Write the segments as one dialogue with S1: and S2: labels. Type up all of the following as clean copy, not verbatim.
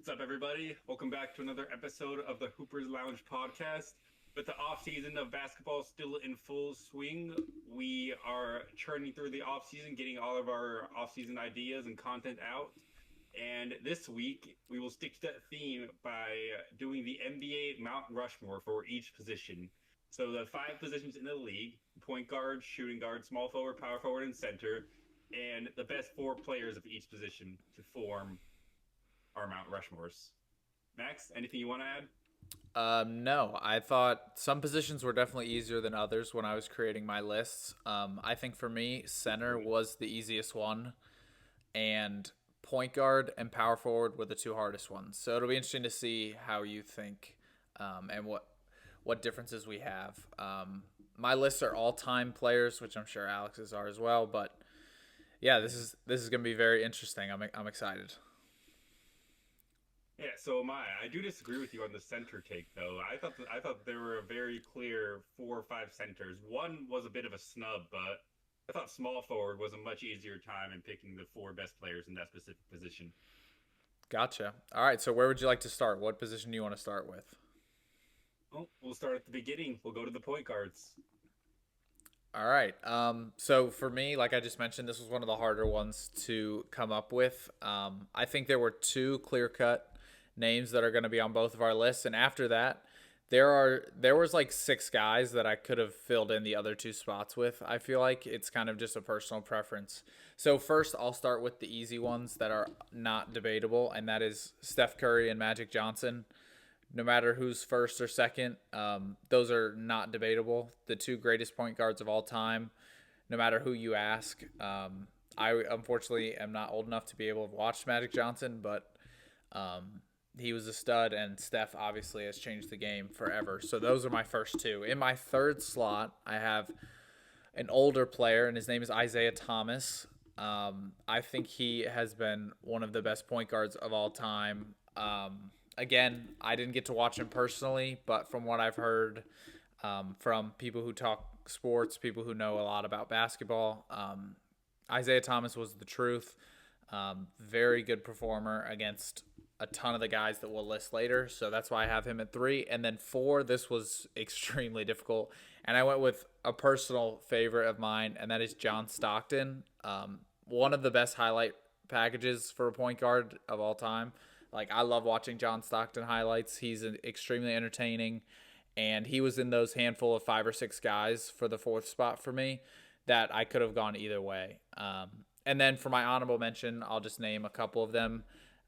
S1: What's up, everybody? Welcome back to another episode of the Hoopers Lounge podcast. With the off season of basketball still in full swing, we are churning through the off season, getting all of our off season ideas and content out. And this week, we will stick to that theme by doing the NBA Mount Rushmore for each position. So the five positions in the league: point guard, shooting guard, small forward, power forward, and center, and the best four players of each position to form our Mount Rushmores. Max, anything you want to add?
S2: No, I thought some positions were definitely easier than others when I was creating my lists. I think for me, center was the easiest one, and point guard and power forward were the two hardest ones. So it'll be interesting to see how you think and what differences we have. My lists are all time players, which I'm sure Alex's are as well. But yeah, this is gonna be very interesting. I'm excited.
S1: Yeah, so am I. I do disagree with you on the center take, though. I thought there were a very clear 4 or 5 centers. One was a bit of a snub, but I thought small forward was a much easier time in picking the four best players in that specific position.
S2: Gotcha. All right, so where would you like to start? What position do you want to start with?
S1: Well, we'll start at the beginning. We'll go to the point guards.
S2: All right. So for me, like I just mentioned, this was one of the harder ones to come up with. I think there were two clear-cut names that are going to be on both of our lists, and after that, there was like six guys that I could have filled in the other two spots with. I feel like it's kind of just a personal preference. So first, I'll start with the easy ones that are not debatable, and that is Steph Curry and Magic Johnson. No matter who's first or second, those are not debatable. The two greatest point guards of all time, no matter who you ask. I unfortunately am not old enough to be able to watch Magic Johnson, but he was a stud, and Steph obviously has changed the game forever. So those are my first two. In my third slot, I have an older player, and his name is Isaiah Thomas. I think he has been one of the best point guards of all time. Again, I didn't get to watch him personally, but from what I've heard from people who talk sports, people who know a lot about basketball, Isaiah Thomas was the truth. Very good performer against a ton of the guys that we'll list later. So that's why I have him at three. And then four, this was extremely difficult. And I went with a personal favorite of mine, and that is John Stockton. One of the best highlight packages for a point guard of all time. Like, I love watching John Stockton highlights. He's extremely entertaining, and he was in those handful of five or six guys for the fourth spot for me that I could have gone either way. And then for my honorable mention, I'll just name a couple of them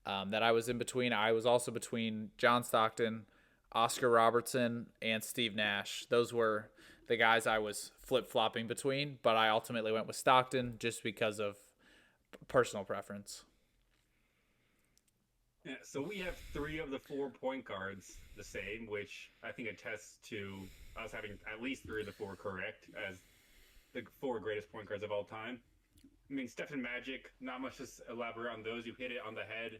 S2: that I was in between. I was also between John Stockton, Oscar Robertson, and Steve Nash. Those were the guys I was flip-flopping between, but I ultimately went with Stockton just because of personal preference.
S1: Yeah, so we have three of the 4 point guards the same, which I think attests to us having at least three of the four correct as the four greatest point guards of all time. I mean, Steph and Magic, not much to elaborate on those. You hit it on the head.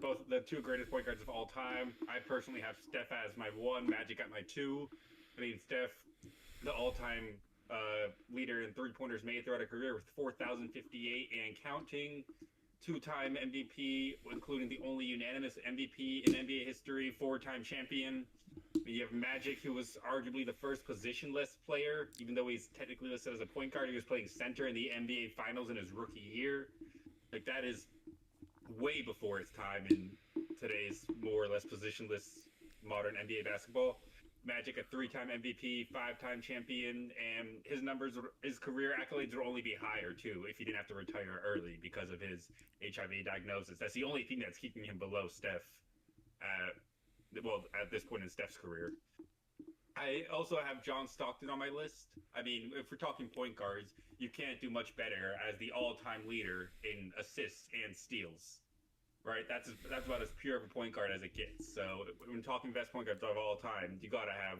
S1: Both the two greatest point guards of all time. I personally have Steph as my one, Magic at my two. I mean, Steph, the all-time leader in three-pointers made throughout a career with 4,058 and counting. Two-time MVP, including the only unanimous MVP in NBA history, four-time champion. You have Magic, who was arguably the first positionless player, even though he's technically listed as a point guard. He was playing center in the NBA Finals in his rookie year. Like, that is way before its time in today's more or less positionless modern NBA basketball. Magic, a three-time MVP, five-time champion, and his career accolades will only be higher too if he didn't have to retire early because of his HIV diagnosis. That's the only thing that's keeping him below Steph. At this point in Steph's career. I also have John Stockton on my list. I mean, if we're talking point guards, you can't do much better as the all-time leader in assists and steals. Right? That's about as pure of a point guard as it gets. So when talking best point guards of all time, you gotta have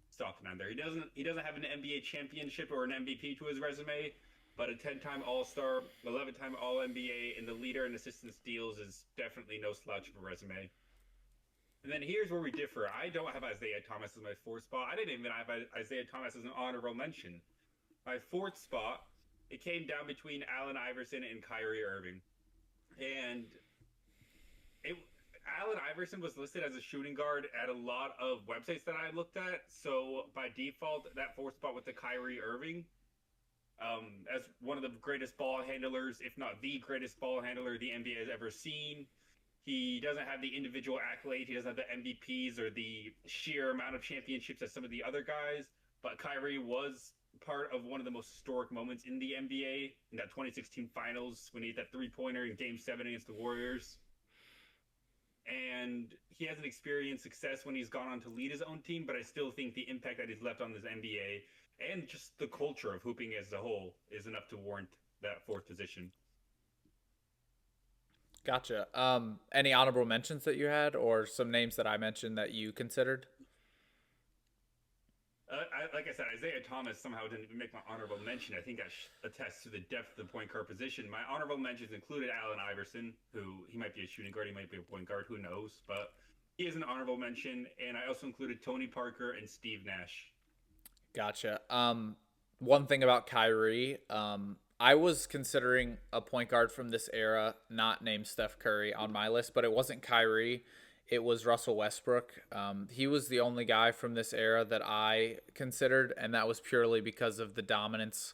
S1: Stockton on there. He doesn't have an NBA championship or an MVP to his resume, but a 10-time All-Star, 11-time All-NBA, and the leader in assists and steals is definitely no slouch of a resume. And then here's where we differ. I don't have Isaiah Thomas as my fourth spot. I didn't even have Isaiah Thomas as an honorable mention. My fourth spot, it came down between Allen Iverson and Kyrie Irving. And Allen Iverson was listed as a shooting guard at a lot of websites that I looked at. So by default, that fourth spot went to Kyrie Irving, as one of the greatest ball handlers, if not the greatest ball handler the NBA has ever seen. He doesn't have the individual accolades. He doesn't have the MVPs or the sheer amount of championships as some of the other guys. But Kyrie was part of one of the most historic moments in the NBA in that 2016 Finals when he hit that three-pointer in Game 7 against the Warriors. And he hasn't experienced success when he's gone on to lead his own team, but I still think the impact that he's left on this NBA and just the culture of hooping as a whole is enough to warrant that fourth position.
S2: Gotcha. Any honorable mentions that you had, or some names that I mentioned that you considered?
S1: Like I said, Isaiah Thomas somehow didn't make my honorable mention. I think that attests to the depth of the point guard position. My honorable mentions included Allen Iverson, who he might be a shooting guard, he might be a point guard, who knows? But he is an honorable mention, and I also included Tony Parker and Steve Nash.
S2: Gotcha. One thing about Kyrie, I was considering a point guard from this era, not named Steph Curry, on my list, but it wasn't Kyrie. It was Russell Westbrook. He was the only guy from this era that I considered, and that was purely because of the dominance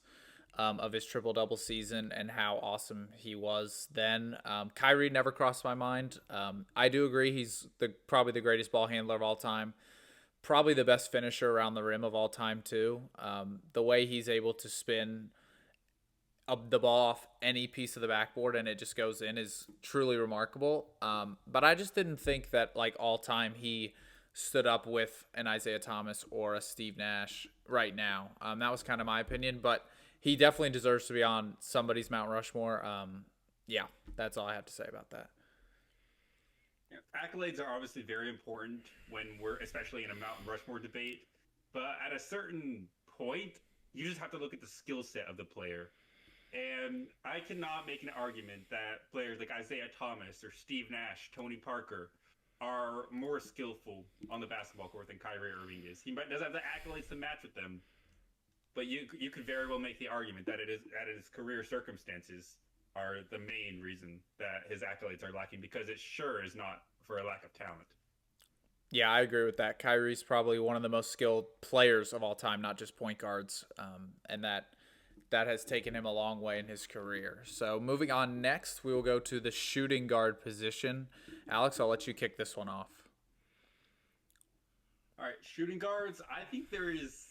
S2: of his triple-double season and how awesome he was then. Kyrie never crossed my mind. I do agree he's probably the greatest ball handler of all time. Probably the best finisher around the rim of all time, too. The way he's able to spin the ball off any piece of the backboard and it just goes in is truly remarkable. But I just didn't think that, like, all time he stood up with an Isaiah Thomas or a Steve Nash right now. That was kind of my opinion, but he definitely deserves to be on somebody's Mount Rushmore. Yeah, that's all I have to say about that.
S1: Yeah, accolades are obviously very important when we're especially in a Mount Rushmore debate, but at a certain point, you just have to look at the skill set of the player. And I cannot make an argument that players like Isaiah Thomas or Steve Nash, Tony Parker, are more skillful on the basketball court than Kyrie Irving is. He doesn't have the accolades to match with them, but you could very well make the argument that his career circumstances are the main reason that his accolades are lacking, because it sure is not for a lack of talent.
S2: Yeah, I agree with that. Kyrie's probably one of the most skilled players of all time, not just point guards, and that has taken him a long way in his career. So moving on next, we will go to the shooting guard position. Alex, I'll let you kick this one off.
S1: All right, shooting guards. I think there is.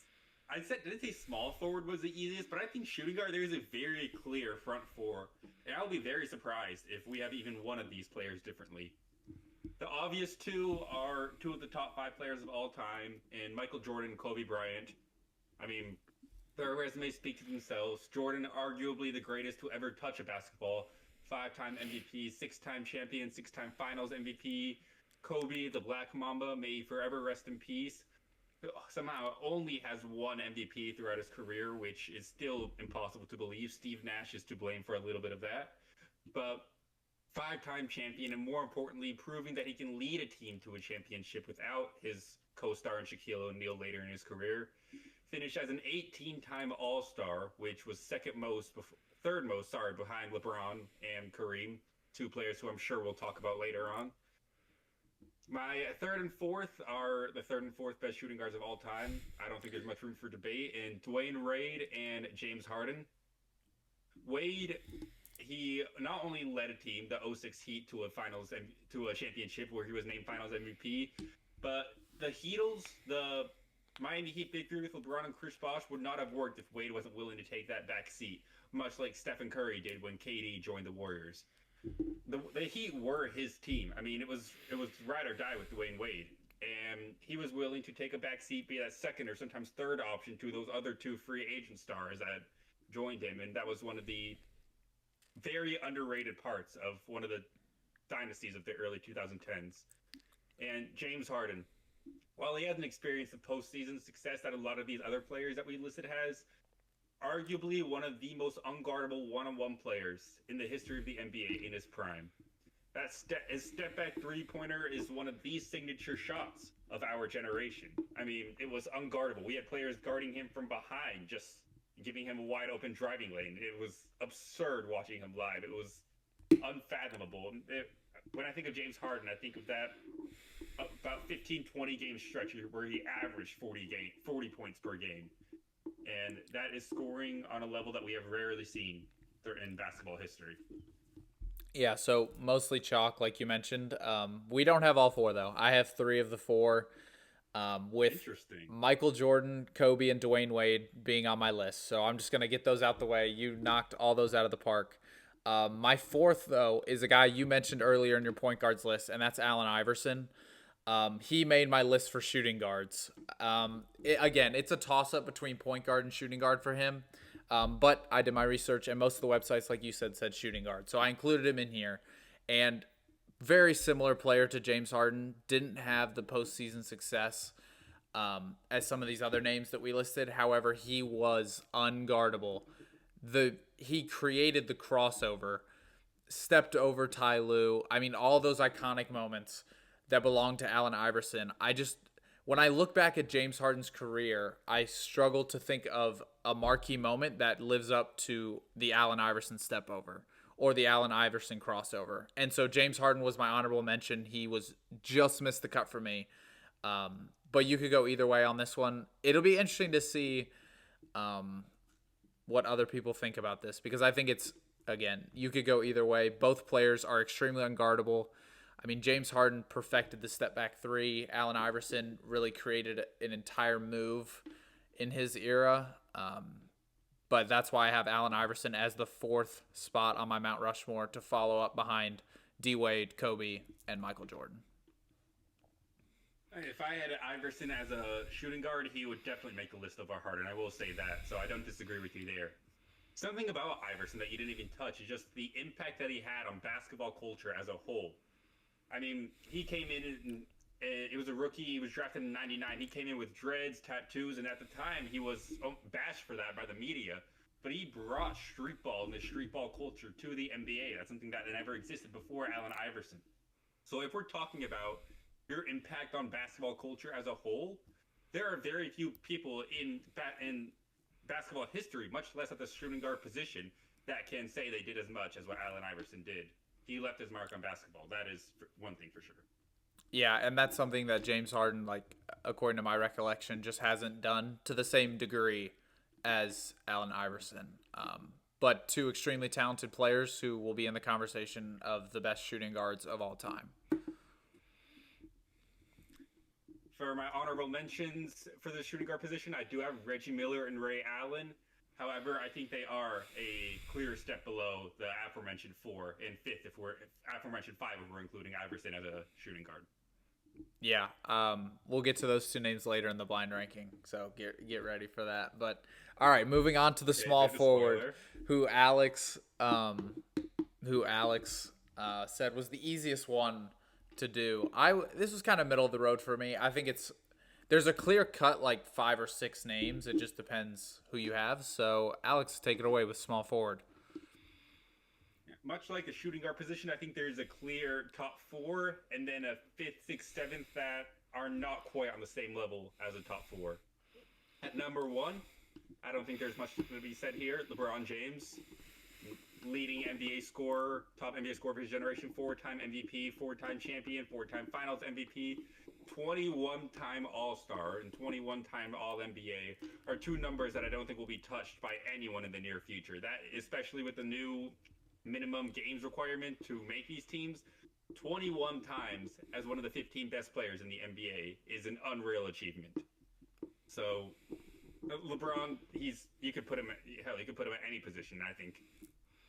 S1: Didn't say small forward was the easiest, but I think shooting guard, there is a very clear front four. And I'll be very surprised if we have even one of these players differently. The obvious two are two of the top 5 players of all time, and Michael Jordan and Kobe Bryant. I mean, their resumes speak to themselves. Jordan, arguably the greatest to ever touch a basketball. 5-time MVP, 6-time champion, 6-time finals MVP. Kobe, the Black Mamba, may he forever rest in peace, somehow only has one MVP throughout his career, which is still impossible to believe. Steve Nash is to blame for a little bit of that. But 5-time champion, and more importantly, proving that he can lead a team to a championship without his co-star in Shaquille O'Neal later in his career. Finished as an 18-time All-Star, which was third most, behind LeBron and Kareem, two players who I'm sure we'll talk about later on. My third and fourth are the third and fourth best shooting guards of all time. I don't think there's much room for debate. And Dwayne Wade and James Harden. Wade, he not only led a team, the 06 Heat, to a championship where he was named Finals MVP, but the Heatles, the Miami Heat victory with LeBron and Chris Bosh, would not have worked if Wade wasn't willing to take that back seat, much like Stephen Curry did when KD joined the Warriors. The Heat were his team. I mean, it was ride or die with Dwayne Wade, and he was willing to take a back seat, be that second or sometimes third option to those other two free agent stars that joined him, and that was one of the very underrated parts of one of the dynasties of the early 2010s. And James Harden, while he hasn't experienced the postseason success that a lot of these other players that we listed has, arguably one of the most unguardable one-on-one players in the history of the NBA in his prime. His step-back three-pointer is one of the signature shots of our generation. I mean, it was unguardable. We had players guarding him from behind, just giving him a wide-open driving lane. It was absurd watching him live. It was unfathomable. when I think of James Harden, I think of that about 15, 20 game stretch where he averaged 40 points per game. And that is scoring on a level that we have rarely seen in basketball history.
S2: Yeah, so mostly chalk, like you mentioned. We don't have all four, though. I have three of the four, with
S1: Interesting.
S2: Michael Jordan, Kobe, and Dwayne Wade being on my list. So I'm just going to get those out the way. You knocked all those out of the park. My fourth, though, is a guy you mentioned earlier in your point guards list, and that's Allen Iverson. He made my list for shooting guards. Again, it's a toss-up between point guard and shooting guard for him. But I did my research, and most of the websites, like you said shooting guard. So I included him in here. And very similar player to James Harden. Didn't have the postseason success as some of these other names that we listed. However, he was unguardable. He created the crossover, stepped over Ty Lue. I mean, all those iconic moments that belong to Allen Iverson. When I look back at James Harden's career, I struggle to think of a marquee moment that lives up to the Allen Iverson step over or the Allen Iverson crossover. And so James Harden was my honorable mention. He was just missed the cut for me. But you could go either way on this one. It'll be interesting to see what other people think about this, because I think again, you could go either way. Both players are extremely unguardable. I mean, James Harden perfected the step back three. Allen Iverson really created an entire move in his era. But that's why I have Allen Iverson as the fourth spot on my Mount Rushmore to follow up behind D. Wade, Kobe, and Michael Jordan.
S1: If I had Iverson as a shooting guard, he would definitely make the list of our Harden. I will say that, so I don't disagree with you there. Something about Iverson that you didn't even touch is just the impact that he had on basketball culture as a whole. I mean, he came in and it was a rookie. He was drafted in '99. He came in with dreads, tattoos, and at the time he was bashed for that by the media. But he brought street ball and the street ball culture to the NBA. That's something that never existed before Allen Iverson. So if we're talking about your impact on basketball culture as a whole, there are very few people in basketball history, much less at the shooting guard position, that can say they did as much as what Allen Iverson did. He left his mark on basketball. That is one thing for sure.
S2: Yeah, and that's something that James Harden, like according to my recollection, just hasn't done to the same degree as Allen Iverson. But two extremely talented players who will be in the conversation of the best shooting guards of all time.
S1: For my honorable mentions for the shooting guard position, I do have Reggie Miller and Ray Allen. However, I think they are a clear step below the aforementioned four and fifth, if aforementioned five, if we're including Iverson as a shooting guard.
S2: Yeah, we'll get to those two names later in the blind ranking, so get ready for that. But all right, moving on to the small forward, who Alex said was the easiest one to do. This was kind of middle of the road for me. I think there's a clear cut like 5 or 6 names. It just depends who you have. So Alex, take it away with small forward.
S1: Much like the shooting guard position, I think there's a clear top 4 and then a 5th, 6th, 7th that are not quite on the same level as a top 4. At number 1, I don't think there's much to be said here. LeBron James, leading NBA scorer, top NBA scorer of his generation, 4-time MVP, 4-time champion, 4-time Finals MVP, 21-time All-Star, and 21-time All-NBA are two numbers that I don't think will be touched by anyone in the near future. That, especially with the new minimum games requirement to make these teams, 21 times as one of the 15 best players in the NBA is an unreal achievement. So LeBron, you could put him at any position. I think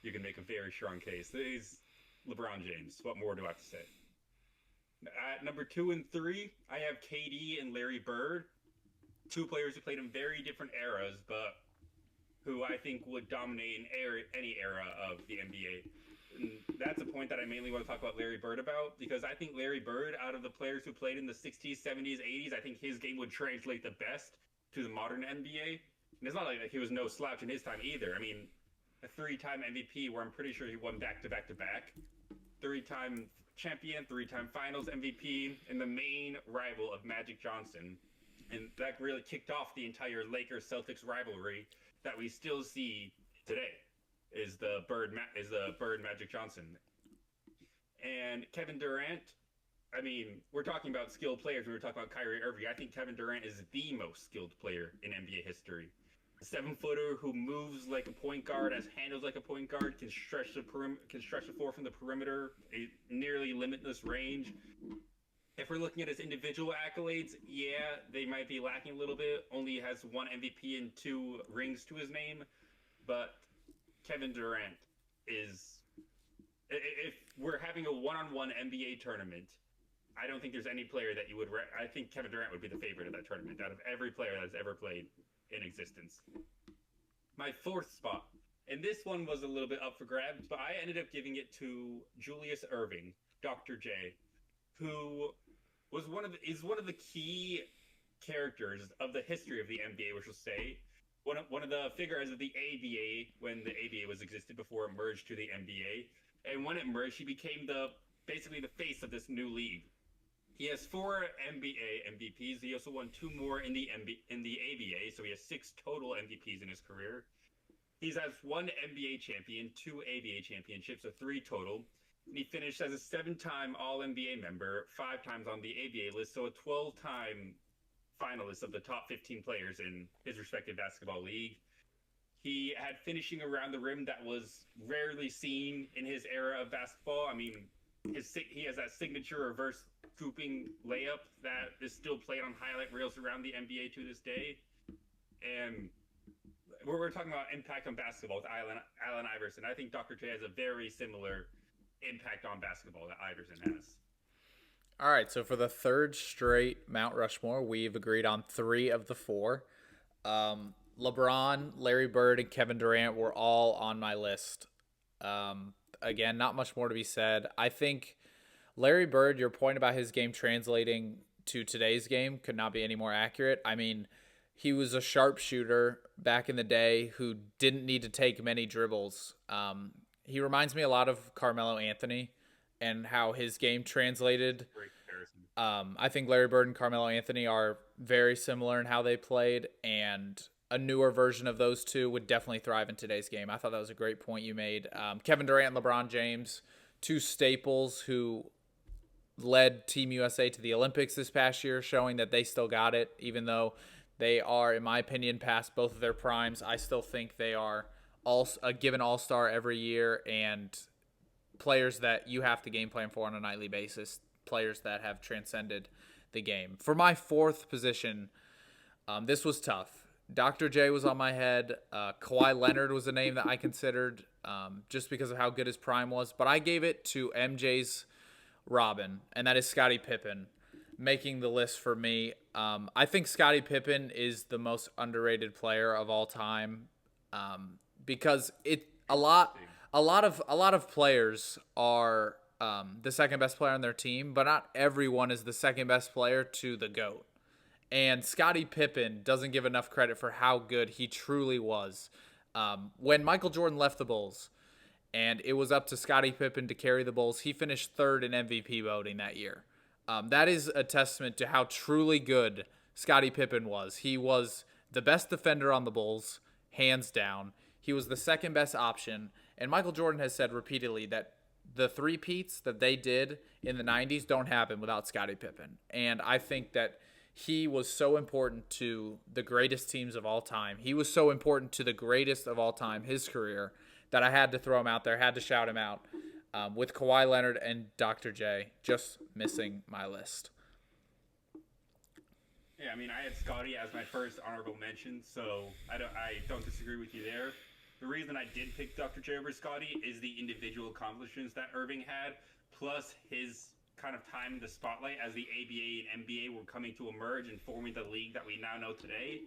S1: you can make a very strong case. He's LeBron James. What more do I have to say? At number 2 and 3, I have KD and Larry Bird, two players who played in very different eras, but who I think would dominate in any era of the NBA. And that's a point that I mainly want to talk about Larry Bird about, because I think Larry Bird, out of the players who played in the 60s, 70s, 80s, I think his game would translate the best to the modern NBA. And it's not like he was no slouch in his time either. I mean, a 3-time MVP where I'm pretty sure he won back-to-back-to-back. 3-time champion, 3-time Finals MVP, and the main rival of Magic Johnson. And that really kicked off the entire Lakers-Celtics rivalry that we still see today, is the Bird Magic Johnson. And Kevin Durant, I mean, we're talking about skilled players when we're talking about Kyrie Irving. I think Kevin Durant is the most skilled player in NBA history. A 7-footer who moves like a point guard, has handles like a point guard, can stretch the floor from the perimeter, a nearly limitless range. If we're looking at his individual accolades, yeah, they might be lacking a little bit. Only has one MVP and 2 rings to his name, but Kevin Durant is. If we're having a one-on-one NBA tournament, I don't think there's any player that you would. I think Kevin Durant would be the favorite of that tournament out of every player that's ever played in existence. My fourth spot, and this one was a little bit up for grabs, but I ended up giving it to Julius Erving, Dr. J, who is one of the key characters of the history of the NBA, which will say one of the figures of the ABA when the ABA was existed before it merged to the NBA, and when it merged, he became basically the face of this new league. He has 4 NBA MVPs. He also won 2 more in the ABA, so he has 6 total MVPs in his career. He's has 1 NBA champion, 2 ABA championships, so 3 total. And he finished as a 7-time All-NBA member, 5 times on the ABA list, so a 12-time finalist of the top 15 players in his respective basketball league. He had finishing around the rim that was rarely seen in his era of basketball. I mean, he has that signature reverse scooping layup that is still played on highlight reels around the NBA to this day. And we're talking about impact on basketball with Allen Iverson. I think Dr. J has a very similar impact on basketball that Iverson has.
S2: All right, so for the third straight Mount Rushmore, we've agreed on 3 of the 4. LeBron, Larry Bird, and Kevin Durant were all on my list. Again, not much more to be said. I think Larry Bird, your point about his game translating to today's game could not be any more accurate. I mean, he was a sharpshooter back in the day who didn't need to take many dribbles. He reminds me a lot of Carmelo Anthony and how his game translated.
S1: Great comparison.
S2: I think Larry Bird and Carmelo Anthony are very similar in how they played, and a newer version of those two would definitely thrive in today's game. I thought that was a great point you made. Kevin Durant and LeBron James, 2 staples who led Team USA to the Olympics this past year, showing that they still got it, even though they are, in my opinion, past both of their primes. I still think they are a given all-star every year and players that you have to game plan for on a nightly basis, players that have transcended the game. For my 4th position, this was tough. Dr. J was on my head. Kawhi Leonard was a name that I considered just because of how good his prime was. But I gave it to MJ's Robin, and that is Scottie Pippen, making the list for me. I think Scottie Pippen is the most underrated player of all time because a lot of players are the second best player on their team, but not everyone is the second best player to the GOAT. And Scottie Pippen doesn't give enough credit for how good he truly was. When Michael Jordan left the Bulls and it was up to Scottie Pippen to carry the Bulls, he finished 3rd in MVP voting that year. That is a testament to how truly good Scottie Pippen was. He was the best defender on the Bulls, hands down. He was the second best option. And Michael Jordan has said repeatedly that the three-peats that they did in the 90s don't happen without Scottie Pippen. And I think that he was so important to the greatest teams of all time. He was so important to the greatest of all time, his career, that I had to throw him out there, had to shout him out. With Kawhi Leonard and Dr. J just missing my list.
S1: Yeah, I mean, I had Scotty as my first honorable mention, so I don't disagree with you there. The reason I did pick Dr. J over Scotty is the individual accomplishments that Irving had, plus his kind of time in the spotlight as the ABA and NBA were coming to emerge and forming the league that we now know today.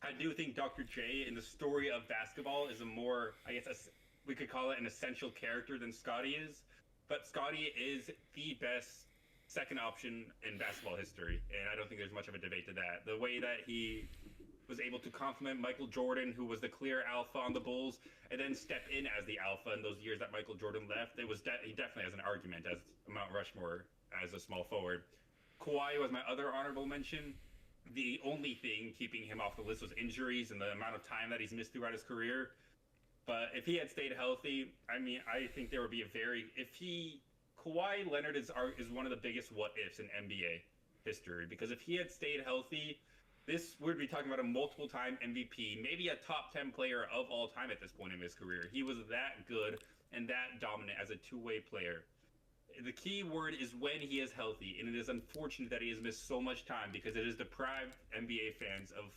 S1: I do think Dr. J in the story of basketball is a more, I guess, we could call it an essential character than Scotty is. But Scotty is the best second option in basketball history, and I don't think there's much of a debate to that. The way that he was able to complement Michael Jordan, who was the clear alpha on the Bulls, and then step in as the alpha in those years that Michael Jordan left, he definitely has an argument as Mount Rushmore as a small forward. Kawhi was my other honorable mention. The only thing keeping him off the list was injuries and the amount of time that he's missed throughout his career. But if he had stayed healthy, I mean, I think there would be if he Kawhi Leonard is one of the biggest what ifs in NBA history, because if he had stayed healthy, this would be talking about a multiple time MVP, maybe a top 10 player of all time at this point in his career. He was that good and that dominant as a two-way player. The key word is when he is healthy, and it is unfortunate that he has missed so much time because it has deprived NBA fans of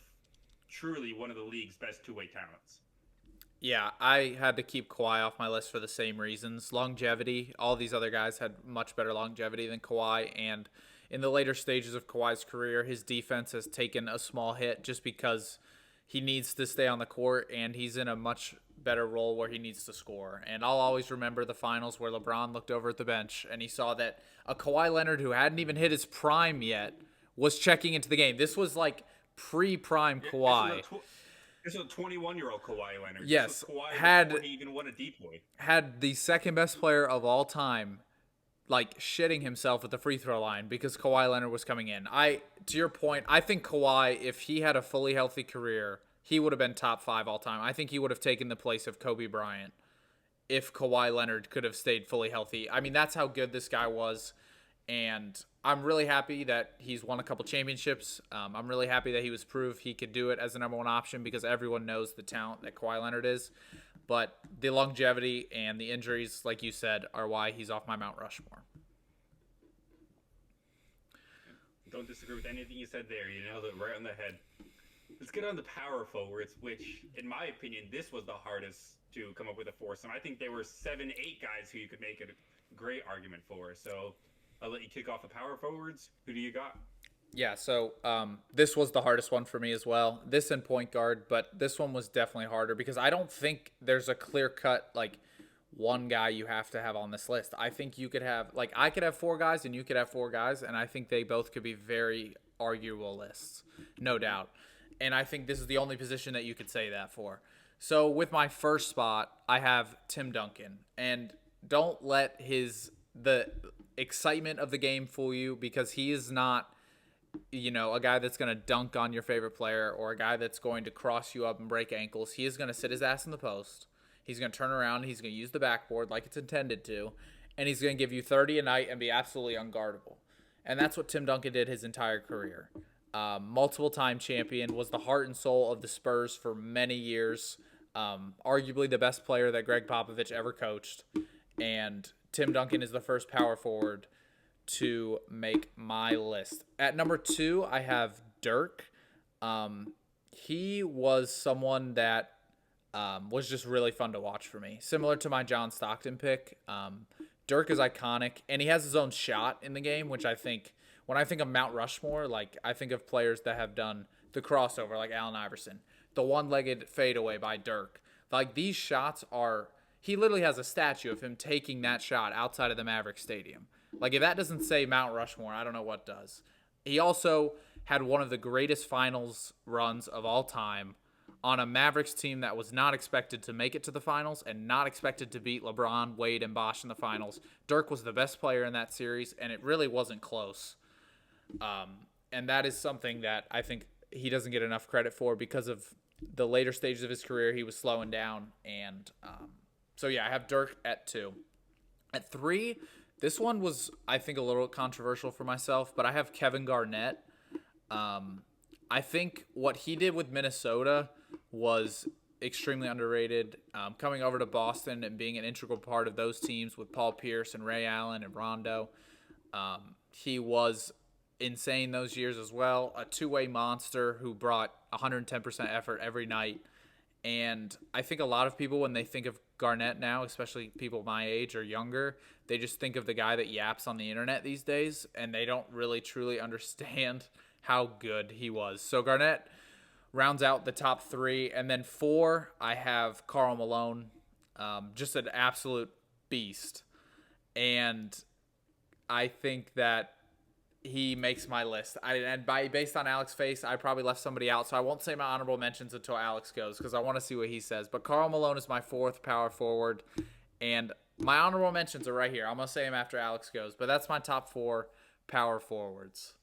S1: truly one of the league's best two-way talents.
S2: Yeah, I had to keep Kawhi off my list for the same reasons. Longevity. All these other guys had much better longevity than Kawhi, and in the later stages of Kawhi's career, his defense has taken a small hit just because he needs to stay on the court, and he's in a much better role where he needs to score. And I'll always remember the finals where LeBron looked over at the bench and he saw that a Kawhi Leonard who hadn't even hit his prime yet was checking into the game. This was like pre-prime Kawhi.
S1: This is a 21-year-old Kawhi Leonard.
S2: Yes,
S1: Kawhi before he even won a depoy.
S2: Had the second best player of all time like shitting himself at the free throw line because Kawhi Leonard was coming in. To your point, I think Kawhi, if he had a fully healthy career, he would have been top 5 all time. I think he would have taken the place of Kobe Bryant if Kawhi Leonard could have stayed fully healthy. I mean, that's how good this guy was. And I'm really happy that he's won a couple championships. I'm really happy that he was proved he could do it as the number one option because everyone knows the talent that Kawhi Leonard is. But the longevity and the injuries, like you said, are why he's off my Mount Rushmore.
S1: Don't disagree with anything you said there. You nailed it right on the head. Let's get on the power forwards, which, in my opinion, this was the hardest to come up with a foursome. I think there were 7, 8 guys who you could make a great argument for. So I'll let you kick off the power forwards. Who do you got?
S2: Yeah, so this was the hardest one for me as well. This and point guard, but this one was definitely harder because I don't think there's a clear-cut, like, one guy you have to have on this list. I think you could have, like, I could have 4 guys and you could have 4 guys, and I think they both could be very arguable lists, no doubt. And I think this is the only position that you could say that for. So with my first spot, I have Tim Duncan. And don't let the excitement of the game fool you because he is not, a guy that's going to dunk on your favorite player or a guy that's going to cross you up and break ankles. He is going to sit his ass in the post. He's going to turn around. He's going to use the backboard like it's intended to. And he's going to give you 30 a night and be absolutely unguardable. And that's what Tim Duncan did his entire career. Multiple-time champion, was the heart and soul of the Spurs for many years. Arguably the best player that Greg Popovich ever coached. And Tim Duncan is the first power forward to make my list. At number 2, I have Dirk. He was someone that was just really fun to watch for me. Similar to my John Stockton pick. Dirk is iconic, and he has his own shot in the game, which I think, when I think of Mount Rushmore, like, I think of players that have done the crossover, like Allen Iverson, the one-legged fadeaway by Dirk. Like, these shots are, he literally has a statue of him taking that shot outside of the Maverick Stadium. Like, if that doesn't say Mount Rushmore, I don't know what does. He also had one of the greatest finals runs of all time on a Mavericks team that was not expected to make it to the finals and not expected to beat LeBron, Wade, and Bosh in the finals. Dirk was the best player in that series, and it really wasn't close. And that is something that I think he doesn't get enough credit for because of the later stages of his career. He was slowing down. And so, yeah, I have Dirk at 2. At 3, this one was, I think, a little controversial for myself, but I have Kevin Garnett. I think what he did with Minnesota was extremely underrated. Coming over to Boston and being an integral part of those teams with Paul Pierce and Ray Allen and Rondo. He was insane those years as well. A two-way monster who brought 110% effort every night. And I think a lot of people, when they think of Garnett now, especially people my age or younger, they just think of the guy that yaps on the internet these days, and they don't really truly understand how good he was. So Garnett rounds out the top 3. And then 4, I have Karl Malone, just an absolute beast. And I think that he makes my list. Based on Alex's face, I probably left somebody out, so I won't say my honorable mentions until Alex goes because I want to see what he says. But Karl Malone is my 4th power forward, and my honorable mentions are right here. I'm going to say him after Alex goes, but that's my top 4 power forwards.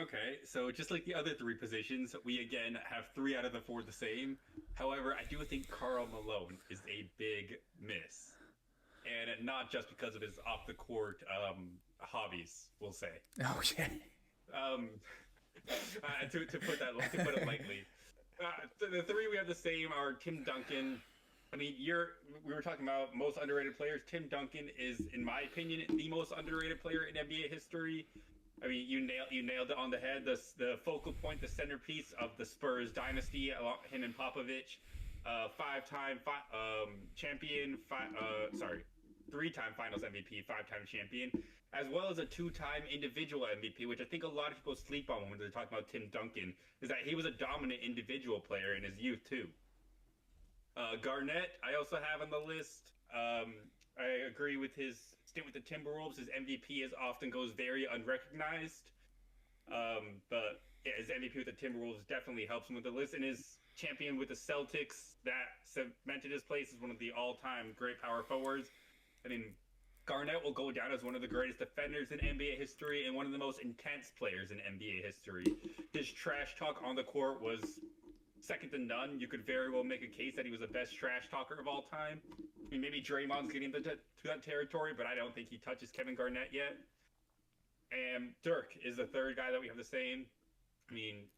S1: Okay, so just like the other 3 positions, we again have 3 out of the 4 the same. However, I do think Karl Malone is a big miss. and not just because of his off the court hobbies, we'll say.
S2: Okay.
S1: Um, to put it lightly, the three we have the same are Tim Duncan. I mean, we were talking about most underrated players. Tim Duncan is, in my opinion, the most underrated player in NBA history. I mean, you nailed it on the head. The focal point, the centerpiece of the Spurs dynasty, him and Popovich, five-time champion, three-time Finals MVP, five-time champion, as well as a two-time individual MVP, which I think a lot of people sleep on when they're talking about Tim Duncan, is that he was a dominant individual player in his youth too. Garnett, I also have on the list. I agree with his stint with the Timberwolves. His MVP often goes very unrecognized. But yeah, his MVP with the Timberwolves definitely helps him with the list. And his champion with the Celtics, that cemented his place as one of the all-time great power forwards. I mean, Garnett will go down as one of the greatest defenders in NBA history and one of the most intense players in NBA history. His trash talk on the court was second to none. You could very well make a case that he was the best trash talker of all time. I mean, maybe Draymond's getting to that territory, but I don't think he touches Kevin Garnett yet. And Dirk is the third guy that we have the same. I mean,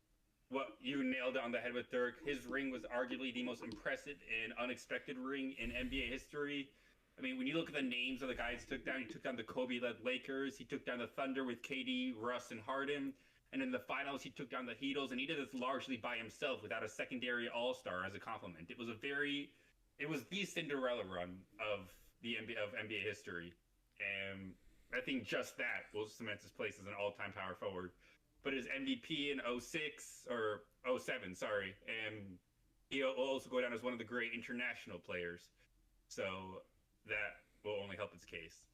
S1: you nailed it on the head with Dirk. His ring was arguably the most impressive and unexpected ring in NBA history. I mean, when you look at the names of the guys he took down the Kobe-led Lakers. He took down the Thunder with KD, Russ, and Harden. And in the finals, he took down the Heatles, and he did this largely by himself without a secondary all-star as a compliment. It was the Cinderella run of NBA history. And I think just that will cement his place as an all-time power forward. But his MVP in 06, or 07, sorry, and he'll also go down as one of the great international players. So that will only help its case.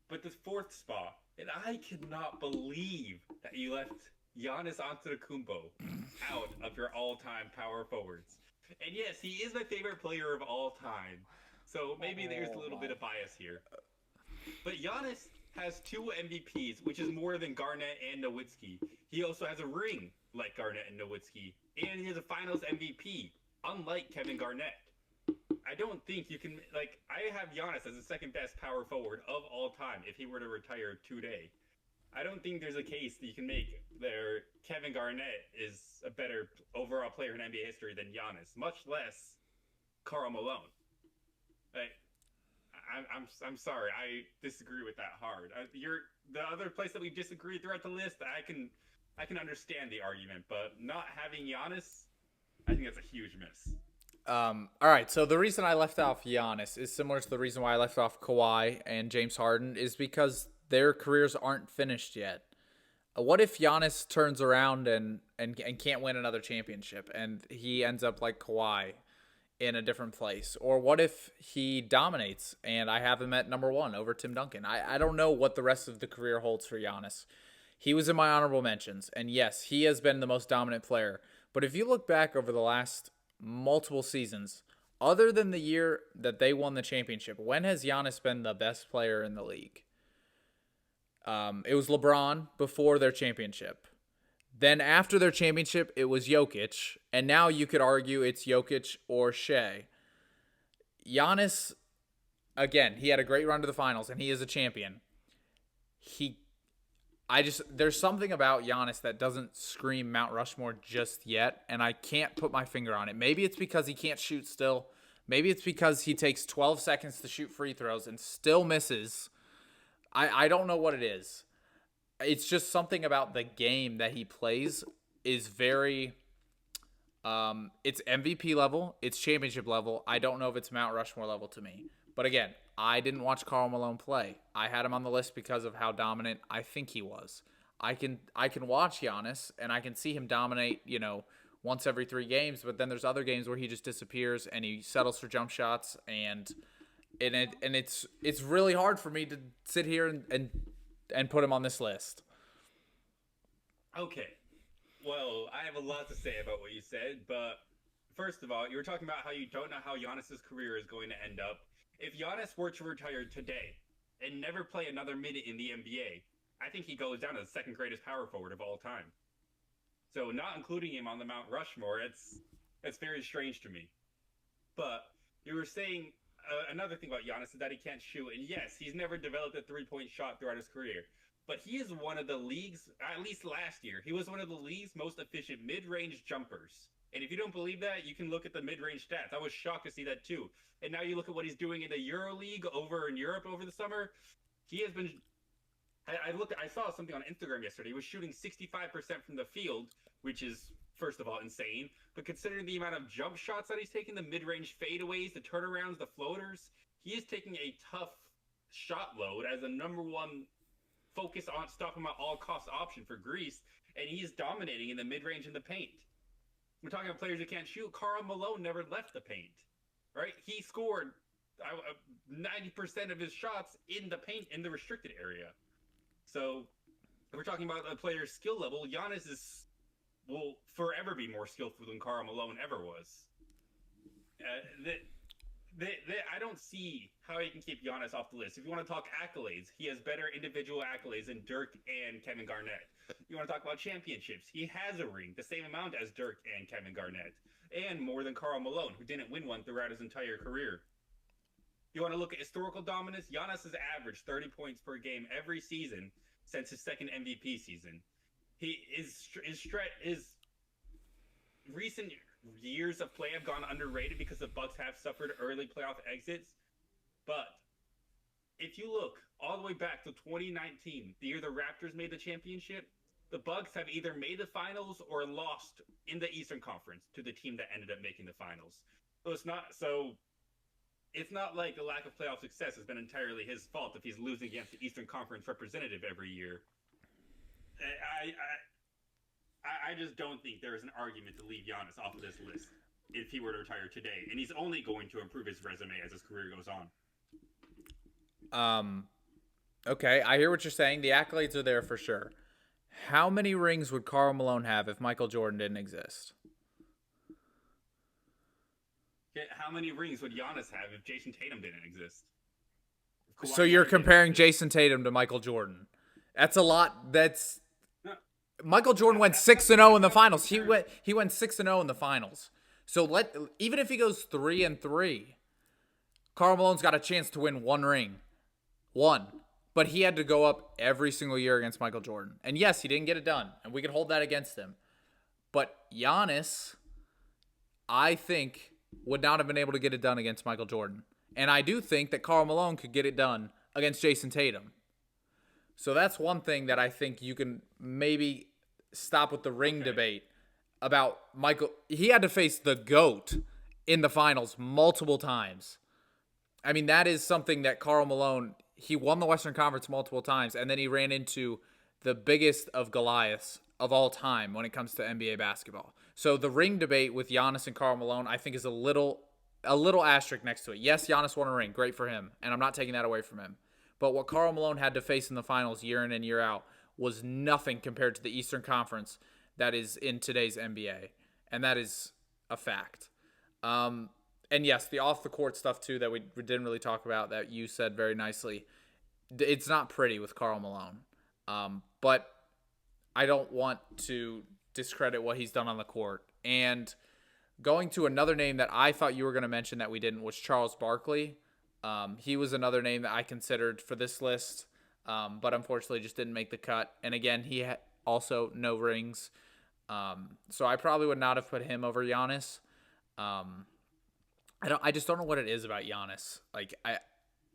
S1: But the fourth spot, and I cannot believe that you left Giannis Antetokounmpo out of your all-time power forwards. And yes, he is my favorite player of all time. So maybe there's a little bit of bias here. But Giannis has 2 MVPs, which is more than Garnett and Nowitzki. He also has a ring like Garnett and Nowitzki. And he has a finals MVP, unlike Kevin Garnett. I don't think you can, I have Giannis as the second best power forward of all time if he were to retire today. I don't think there's a case that you can make where Kevin Garnett is a better overall player in NBA history than Giannis, much less Karl Malone. I'm sorry, I disagree with that hard. The other place that we disagree throughout the list, I can understand the argument, but not having Giannis, I think that's a huge miss.
S2: All right, so the reason I left off Giannis is similar to the reason why I left off Kawhi and James Harden, is because their careers aren't finished yet. What if Giannis turns around and can't win another championship and he ends up like Kawhi in a different place? Or what if he dominates and I have him at number 1 over Tim Duncan? I don't know what the rest of the career holds for Giannis. He was in my honorable mentions, and yes, he has been the most dominant player. But if you look back over the last multiple seasons, other than the year that they won the championship, when has Giannis been the best player in the league? It was LeBron before their championship. Then after their championship, it was Jokic. And now you could argue it's Jokic or Shea. Giannis, again, he had a great run to the finals, and he is a champion. There's something about Giannis that doesn't scream Mount Rushmore just yet, and I can't put my finger on it. Maybe it's because he can't shoot still. Maybe it's because he takes 12 seconds to shoot free throws and still misses. I don't know what it is. It's just something about the game that he plays is very it's MVP level, it's championship level. I don't know if it's Mount Rushmore level to me. But again, I didn't watch Karl Malone play. I had him on the list because of how dominant I think he was. I can watch Giannis and I can see him dominate, once every 3 games, but then there's other games where he just disappears and he settles for jump shots, and it's really hard for me to sit here and put him on this list.
S1: Okay. Well, I have a lot to say about what you said, but first of all, you were talking about how you don't know how Giannis's career is going to end up. If Giannis were to retire today and never play another minute in the NBA, I think he goes down as the second greatest power forward of all time. So not including him on the Mount Rushmore, it's very strange to me. But you were saying another thing about Giannis is that he can't shoot. And yes, he's never developed a three-point shot throughout his career. But he is one of the league's, at least last year, he was one of the league's most efficient mid-range jumpers. And if you don't believe that, you can look at the mid-range stats. I was shocked to see that too. And now you look at what he's doing in the EuroLeague over in Europe over the summer. He has been. I saw something on Instagram yesterday. He was shooting 65% from the field, which is first of all insane. But considering the amount of jump shots that he's taking, the mid-range fadeaways, the turnarounds, the floaters, he is taking a tough shot load as a number one focus on stop him at all cost option for Greece, and he's dominating in the mid-range and the paint. We're talking about players who can't shoot. Karl Malone never left the paint, right? He scored 90% of his shots in the paint in the restricted area. So if we're talking about a player's skill level, Giannis will forever be more skillful than Karl Malone ever was. I don't see how you can keep Giannis off the list. If you want to talk accolades, he has better individual accolades than Dirk and Kevin Garnett. You want to talk about championships, he has a ring, the same amount as Dirk and Kevin Garnett, and more than Karl Malone, who didn't win one throughout his entire career. You want to look at historical dominance, Giannis has averaged 30 points per game every season since his second MVP season. His recent years of play have gone underrated because the Bucks have suffered early playoff exits. But if you look all the way back to 2019, the year the Raptors made the championship, the Bucks have either made the finals or lost in the Eastern Conference to the team that ended up making the finals. So it's not like the lack of playoff success has been entirely his fault if he's losing against the Eastern Conference representative every year. I just don't think there is an argument to leave Giannis off of this list if he were to retire today. And he's only going to improve his resume as his career goes on.
S2: Okay, I hear what you're saying. The accolades are there for sure. How many rings would Karl Malone have if Michael Jordan didn't exist?
S1: How many rings would Giannis have if Jason Tatum didn't exist?
S2: So you're comparing Jason Tatum to Michael Jordan. That's a lot. Michael Jordan went 6-0 in the finals. He went 6-0 in the finals. So even if he goes 3-3, Karl Malone's got a chance to win one ring. One. But he had to go up every single year against Michael Jordan. And yes, he didn't get it done. And we can hold that against him. But Giannis, I think, would not have been able to get it done against Michael Jordan. And I do think that Karl Malone could get it done against Jason Tatum. So that's one thing that I think you can maybe stop with the ring debate about Michael. He had to face the GOAT in the finals multiple times. I mean, that is something that Karl Malone, he won the Western Conference multiple times, and then he ran into the biggest of Goliaths of all time when it comes to NBA basketball. So the ring debate with Giannis and Karl Malone, I think, is a little asterisk next to it. Yes, Giannis won a ring. Great for him, and I'm not taking that away from him. But what Karl Malone had to face in the finals year in and year out was nothing compared to the Eastern Conference that is in today's NBA. And that is a fact. And yes, the off-the-court stuff, too, that we didn't really talk about that you said very nicely. It's not pretty with Karl Malone. But I don't want to discredit what he's done on the court. And going to another name that I thought you were going to mention that we didn't was Charles Barkley. He was another name that I considered for this list, but unfortunately just didn't make the cut. And again, he had also no rings. So I probably would not have put him over Giannis. I just don't know what it is about Giannis.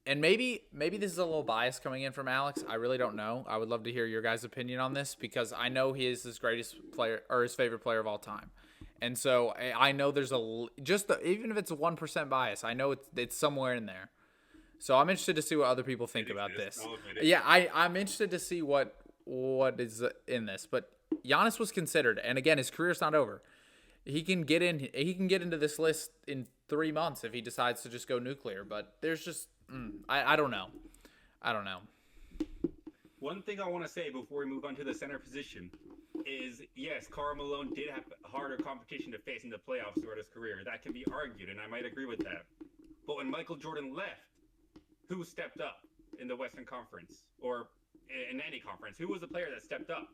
S2: And maybe this is a little bias coming in from Alex. I really don't know. I would love to hear your guys' opinion on this because I know he is his greatest player or his favorite player of all time. And so I know there's even if it's a 1% bias, I know it's somewhere in there. So I'm interested to see what other people think about this. Yeah, I'm interested to see what is in this. But Giannis was considered, and again, his career's not over. He can get into this list in 3 months if he decides to just go nuclear. But there's just I don't know.
S1: One thing I want to say before we move on to the center position is, yes, Karl Malone did have harder competition to face in the playoffs throughout his career. That can be argued, and I might agree with that. But when Michael Jordan left, who stepped up in the Western Conference or in any conference? Who was the player that stepped up?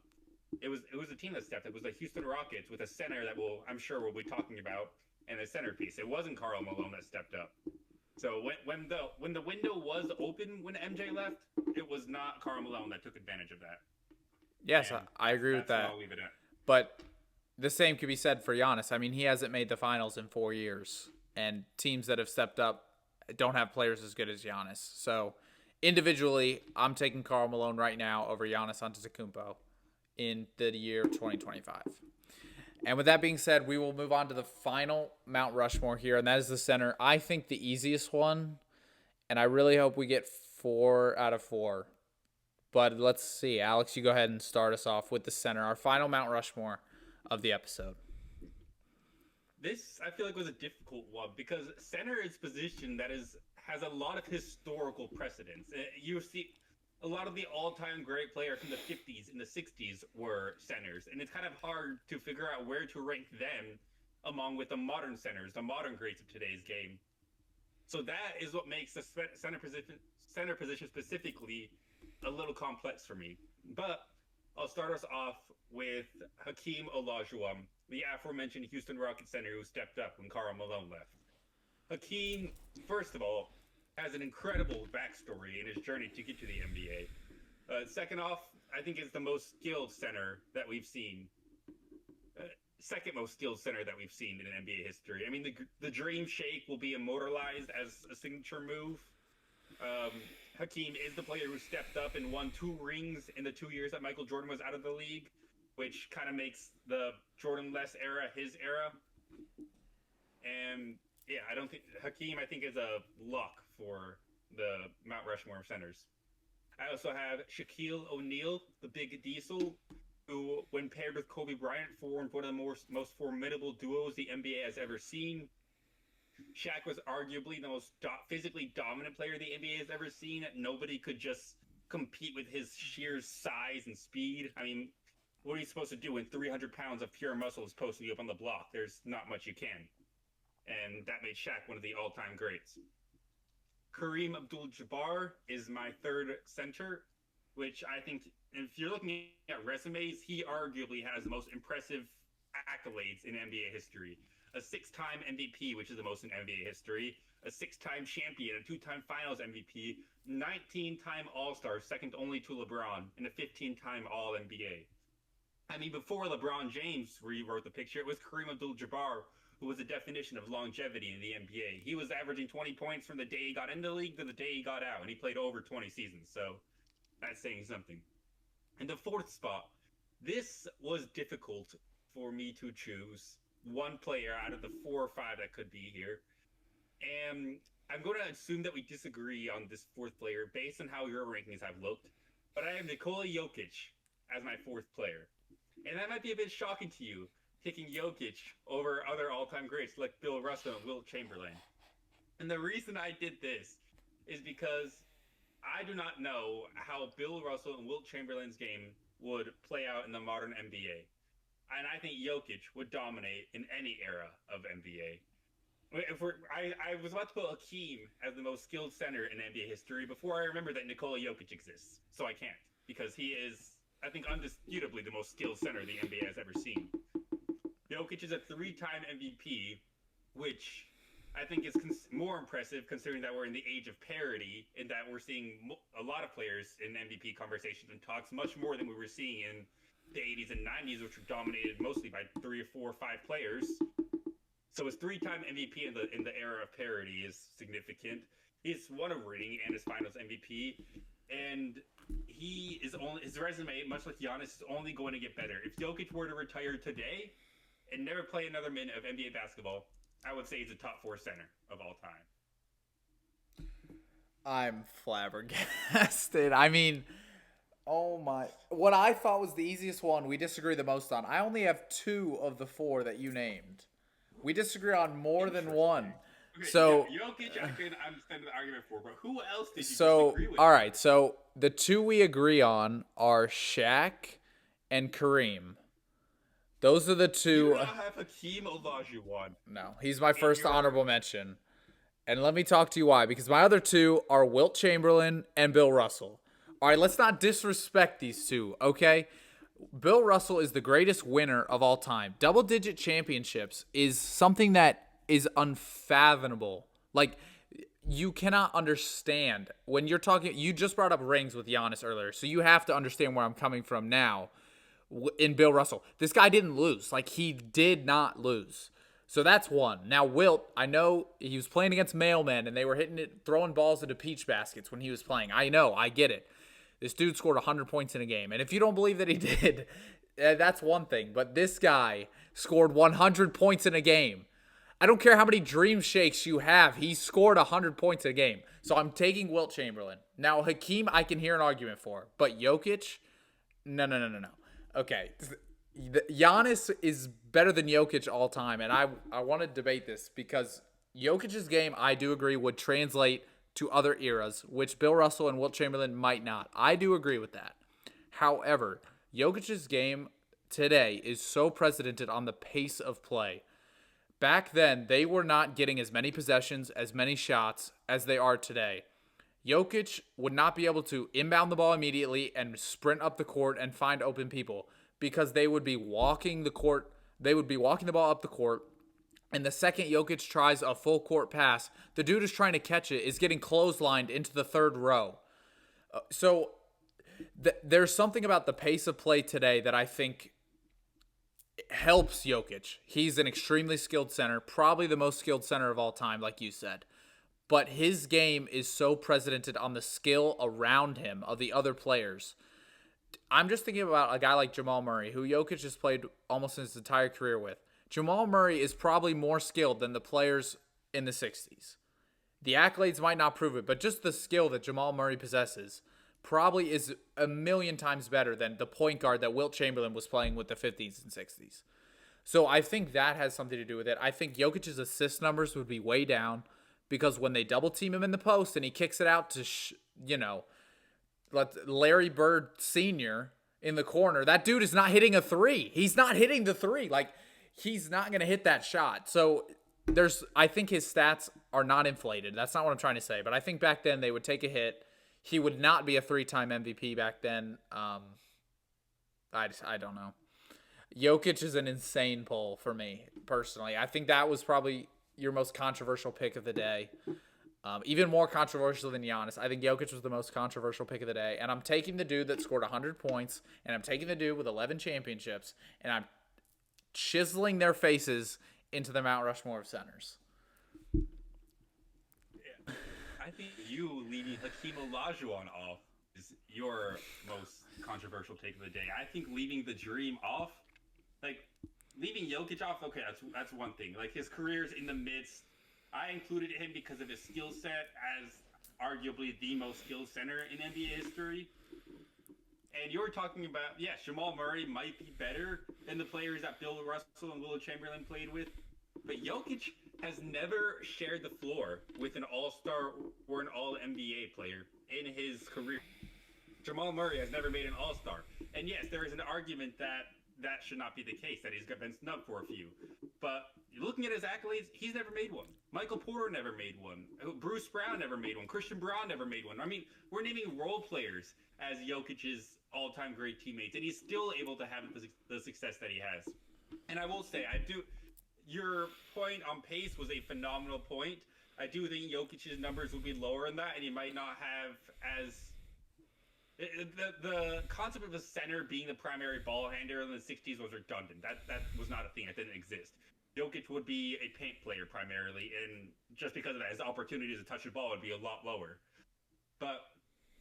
S1: It was a team that stepped up. It was the Houston Rockets with a center that I'm sure we'll be talking about and a centerpiece. It wasn't Karl Malone that stepped up. So when the window was open when MJ left, it was not Karl Malone that took advantage of that.
S2: Yes,
S1: And
S2: I agree with
S1: that's what
S2: that.
S1: I'll leave it at.
S2: But the same could be said for Giannis. I mean, he hasn't made the finals in 4 years, and teams that have stepped up don't have players as good as Giannis. So individually, I'm taking Karl Malone right now over Giannis Antetokounmpo in the year 2025. And with that being said, we will move on to the final Mount Rushmore here, and that is the center. I think the easiest one, and I really hope we get 4 out of 4. But let's see. Alex, you go ahead and start us off with the center, our final Mount Rushmore of the episode.
S1: This I feel like was a difficult one because center is a position that has a lot of historical precedence. You see a lot of the all-time great players from the 50s and the 60s were centers, and it's kind of hard to figure out where to rank them among with the modern centers, the modern greats of today's game. So that is what makes the center position specifically a little complex for me. But I'll start us off with Hakeem Olajuwon, the aforementioned Houston Rockets center who stepped up when Karl Malone left. Hakeem, first of all, has an incredible backstory in his journey to get to the NBA. Second off, I think is the most skilled center that we've seen. Second most skilled center that we've seen in NBA history. I mean, the Dream Shake will be immortalized as a signature move. Hakeem is the player who stepped up and won 2 rings in the 2 years that Michael Jordan was out of the league, which kind of makes the Jordan-less era his era. And yeah, I don't think Hakeem, I think, is a lock for the Mount Rushmore of centers. I also have Shaquille O'Neal, the big diesel, who, when paired with Kobe Bryant, formed one of the most formidable duos the NBA has ever seen. Shaq was arguably the most physically dominant player the NBA has ever seen. Nobody could just compete with his sheer size and speed. I mean, what are you supposed to do when 300 pounds of pure muscle is posting you up on the block? There's not much you can. And that made Shaq one of the all-time greats. Kareem Abdul-Jabbar is my third center, which I think, if you're looking at resumes, he arguably has the most impressive accolades in NBA history. A 6-time MVP, which is the most in NBA history, a 6-time champion, a 2-time finals MVP, 19-time All-Star, second only to LeBron, and a 15-time All-NBA. I mean, before LeBron James rewrote the picture, it was Kareem Abdul-Jabbar who was the definition of longevity in the NBA. He was averaging 20 points from the day he got into the league to the day he got out, and he played over 20 seasons, so that's saying something. And the fourth spot, this was difficult for me to choose one player out of the 4 or 5 that could be here. And I'm going to assume that we disagree on this fourth player based on how your rankings have looked. But I have Nikola Jokic as my fourth player. And that might be a bit shocking to you, picking Jokic over other all-time greats like Bill Russell and Wilt Chamberlain. And the reason I did this is because I do not know how Bill Russell and Wilt Chamberlain's game would play out in the modern NBA. And I think Jokic would dominate in any era of NBA. I was about to put Hakeem as the most skilled center in NBA history before I remember that Nikola Jokic exists. So I can't, because he is, I think, undisputably the most skilled center the NBA has ever seen. Jokic is a 3-time MVP, which I think is more impressive considering that we're in the age of parity and that we're seeing a lot of players in MVP conversations and talks much more than we were seeing in the 80s and 90s, which were dominated mostly by 3 or 4 or 5 players. So his 3-time MVP in the era of parity is significant. He's won a ring and his Finals MVP, and his resume, much like Giannis, is only going to get better. If Jokic were to retire today and never play another minute of NBA basketball, I would say he's a top 4 center of all time.
S2: I'm flabbergasted. I mean, oh my. What I thought was the easiest one, we disagree the most on. I only have 2 of the 4 that you named. We disagree on more than one.
S1: Okay,
S2: so
S1: yeah, Jokic, I can understand the argument for, but who else did you disagree with?
S2: All right, so the 2 we agree on are Shaq and Kareem. Those are the 2.
S1: You do not have Hakeem Olajuwon.
S2: No, he's my first honorable mention. And let me talk to you why. Because my other 2 are Wilt Chamberlain and Bill Russell. All right, let's not disrespect these 2, okay? Bill Russell is the greatest winner of all time. Double-digit championships is something that is unfathomable. Like, you cannot understand when you're talking. You just brought up rings with Giannis earlier, so you have to understand where I'm coming from now. In Bill Russell, this guy didn't lose. Like, he did not lose. So that's one. Now Wilt, I know he was playing against mailmen and they were hitting it, throwing balls into peach baskets when he was playing. I know, I get it. This dude scored 100 points in a game, and if you don't believe that he did, that's one thing. But this guy scored 100 points in a game. I don't care how many dream shakes you have. He scored 100 points a game. So I'm taking Wilt Chamberlain. Now, Hakeem, I can hear an argument for. But Jokic, no. Okay. Giannis is better than Jokic all time. And I want to debate this because Jokic's game, I do agree, would translate to other eras, which Bill Russell and Wilt Chamberlain might not. I do agree with that. However, Jokic's game today is so precedented on the pace of play. Back then, they were not getting as many possessions, as many shots as they are today. Jokic would not be able to inbound the ball immediately and sprint up the court and find open people because they would be walking the court. They would be walking the ball up the court. And the second Jokic tries a full court pass, the dude is trying to catch it, is getting clotheslined into the third row. So there's something about the pace of play today that I think helps Jokic. He's an extremely skilled center, probably the most skilled center of all time, like you said. But his game is so predicated on the skill around him of the other players. I'm just thinking about a guy like Jamal Murray, who Jokic has played almost his entire career with. Jamal Murray is probably more skilled than the players in the 60s. The accolades might not prove it, but just the skill that Jamal Murray possesses probably is a million times better than the point guard that Wilt Chamberlain was playing with the 50s and 60s. So I think that has something to do with it. I think Jokic's assist numbers would be way down because when they double team him in the post and he kicks it out to, let Larry Bird Sr. in the corner, that dude is not hitting a three. He's not hitting the three. Like, he's not going to hit that shot. So I think his stats are not inflated. That's not what I'm trying to say. But I think back then they would take a hit. He would not be a 3-time MVP back then. I don't know. Jokic is an insane pull for me, personally. I think that was probably your most controversial pick of the day. Even more controversial than Giannis. I think Jokic was the most controversial pick of the day. And I'm taking the dude that scored 100 points, and I'm taking the dude with 11 championships, and I'm chiseling their faces into the Mount Rushmore of centers.
S1: Yeah. I think you leaving Hakeem Olajuwon off is your most controversial take of the day. I think leaving the Dream off, like leaving Jokic off, okay, that's one thing. Like, his career's in the midst. I included him because of his skill set as arguably the most skilled center in NBA history. And you're talking about, yes, Jamal Murray might be better than the players that Bill Russell and Wilt Chamberlain played with. But Jokic has never shared the floor with an all-star or an all-NBA player in his career. Jamal Murray has never made an all-star. And yes, there is an argument that should not be the case, that he's been snubbed for a few. But looking at his accolades, he's never made one. Michael Porter never made one. Bruce Brown never made one. Christian Braun never made one. I mean, we're naming role players as Jokic's all-time great teammates, and he's still able to have the success that he has. And I will say, your point on pace was a phenomenal point. I do think Jokic's numbers would be lower than that, and he might not have as... The concept of a center being the primary ball handler in the 60s was redundant. That was not a thing. That didn't exist. Jokic would be a paint player primarily, and just because of that, his opportunities to touch the ball would be a lot lower. But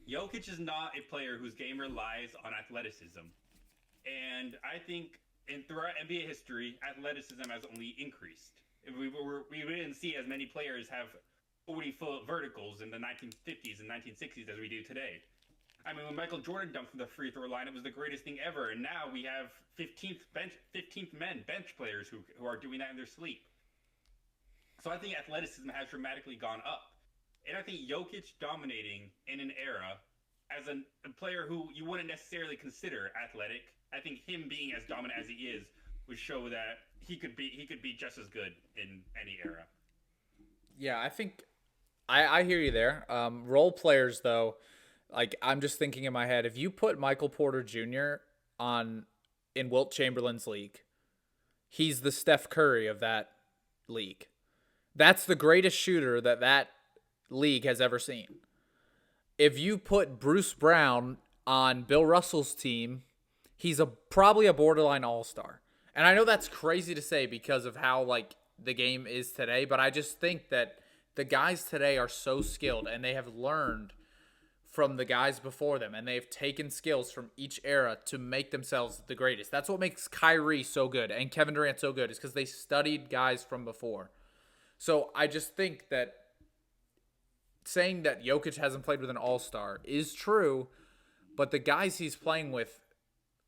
S1: Jokic is not a player whose game relies on athleticism. And I think throughout NBA history, athleticism has only increased. We didn't see as many players have 40-foot verticals in the 1950s and 1960s as we do today. I mean, when Michael Jordan dunked from the free throw line, it was the greatest thing ever. And now we have 15th men bench players who are doing that in their sleep. So I think athleticism has dramatically gone up. And I think Jokic dominating in an era as a player who you wouldn't necessarily consider athletic, I think him being as dominant as he is would show that he could be just as good in any era.
S2: Yeah, I think I hear you there. Role players, though, like, I'm just thinking in my head, if you put Michael Porter Jr. in Wilt Chamberlain's league, he's the Steph Curry of that league. That's the greatest shooter that league has ever seen. If you put Bruce Brown on Bill Russell's team, he's probably a borderline all-star. And I know that's crazy to say because of how like the game is today, but I just think that the guys today are so skilled and they have learned from the guys before them, and they've taken skills from each era to make themselves the greatest. That's what makes Kyrie so good and Kevin Durant so good, is because they studied guys from before. So I just think that saying that Jokic hasn't played with an all-star is true, but the guys he's playing with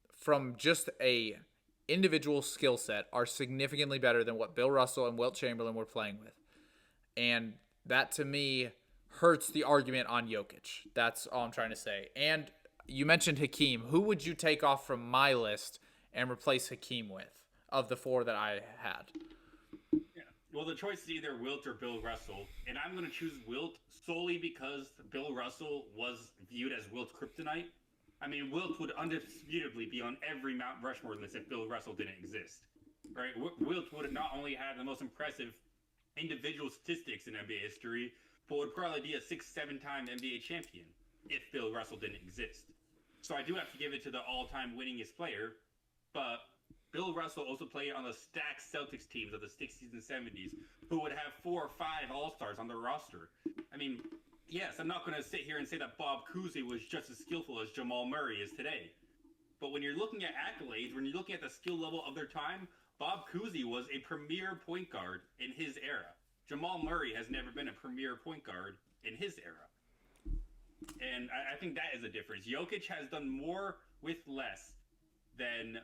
S2: from just a individual skill set are significantly better than what Bill Russell and Wilt Chamberlain were playing with. And that, to me, hurts the argument on Jokic. That's all I'm trying to say. And you mentioned Hakeem. Who would you take off from my list and replace Hakeem with of the four that I had?
S1: Yeah. Well, the choice is either Wilt or Bill Russell, and I'm going to choose Wilt solely because Bill Russell was viewed as Wilt's kryptonite. I mean, Wilt would undisputably be on every Mount Rushmore list if Bill Russell didn't exist. Right? Wilt would have not only had the most impressive individual statistics in NBA history, but would probably be a 6-7-time NBA champion if Bill Russell didn't exist. So I do have to give it to the all-time winningest player, but Bill Russell also played on the stacked Celtics teams of the 60s and 70s, who would have 4 or 5 All-Stars on their roster. I mean, yes, I'm not going to sit here and say that Bob Cousy was just as skillful as Jamal Murray is today. But when you're looking at accolades, when you're looking at the skill level of their time, Bob Cousy was a premier point guard in his era. Jamal Murray has never been a premier point guard in his era. And I think that is a difference. Jokic has done more with less than